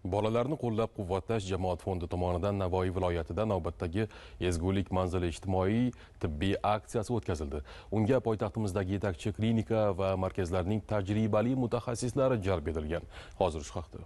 Bolalarni qo'llab-quvvatlash jamoat fondi tomonidan Navoiy viloyatida navbatdagi ezgulik manzili ijtimoiy tibbiy aksiyasi o'tkazildi. Unga poytaxtimizdagi yetakchi klinika va markazlarning tajribali mutaxassislari jalb etilgan. Hozir shu haqda.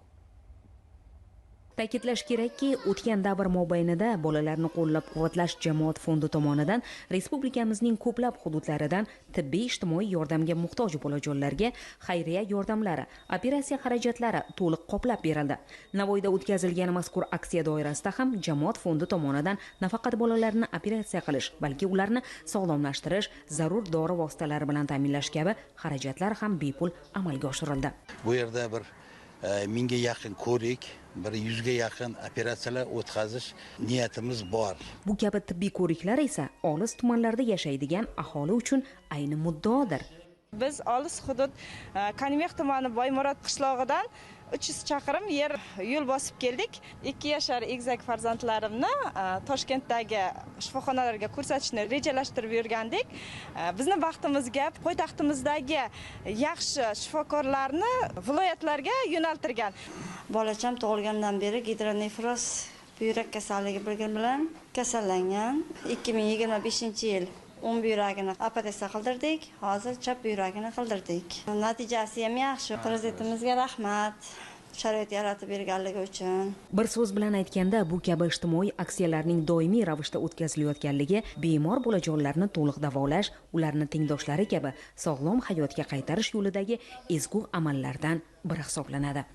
Ta'kidlash kerakki, o'tgan davr mobaynida bolalarni qo'llab-quvvatlash jamoat fondi tomonidan respublikamizning ko'plab hududlaridan tibbiy ijtimoiy yordamga muhtoj bolajonlarga xayriya yordamlari, operatsiya xarajatlari to'liq qoplab berildi. Navoiyda o'tkazilgan mazkur aksiya doirasida ham jamoat fondi tomonidan nafaqat bolalarni operatsiya qilish, balki ularni sog'lomlashtirish, zarur dori vositalari bilan ta'minlash kabi xarajatlar ham bepul amalga oshirildi. Bu yerda bir 1000 ga yaqin ko'rik, 100 ga yaqin operatsiyalar o'tkazish niyatimiz bor. Bu kabi tibbiy ko'riklar esa olis tumanlarda yashaydigan aholi uchun ayni muddaodir. Biz olis hudud Kaniveh tumani Boymurod qishlog'idan 300 chaqirim yer yo'l bosib keldik. 2 yashar egizak farzandlarimni Toshkentdagi shifoxonalarga ko'rsatishni rejalashtirib yurgandik. Bizni baxtimizga poytaxtimizdagi yaxshi shifokorlarni viloyatlarga yo'naltirgan. Bolacham tug'ilgandan beri gidronefroz buyrak kasalligi bilan kasallangan. 2025-yil o'ng buyragini operatsiya qildirdik, hozir chap buyragini qildirdik. Natijasi ham yaxshi. Prezidentimizga rahmat. Sharoit yaratib berganligi uchun. Bir so'z bilan aytganda, bu kabi ijtimoiy aksiyalarning doimiy ravishda o'tkazilayotganligi bemor bolajonlarni to'liq davolash, ularni tengdoshlari kabi sog'lom hayotga qaytarish yo'lidagi ezgu amallardan biri hisoblanadi.